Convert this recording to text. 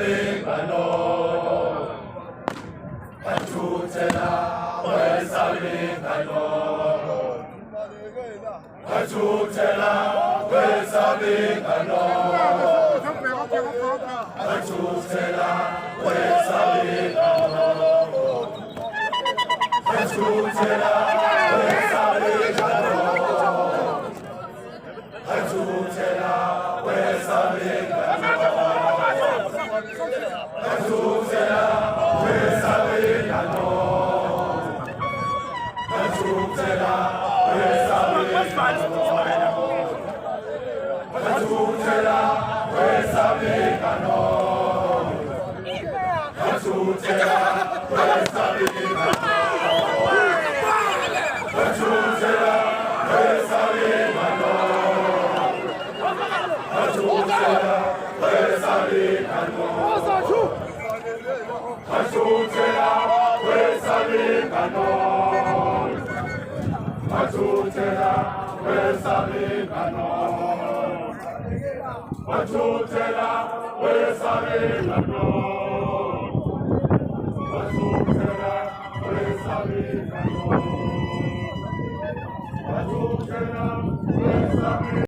wesalingano wathuthela wesalingano wathuthela wesalingano wathuthela wesalingano wathuthela wesalingano wathuthela wesalingano wathuthela wesalingano wathuthela wesalingano wathuthela wesalingano wathuthela wesalingano wathuthela wesalingano wathuthela wesalingano wathuthela wesalingano wathuthela wesalingano wathuthela wesalingano wathuthela wesalingano wathuthela wesalingano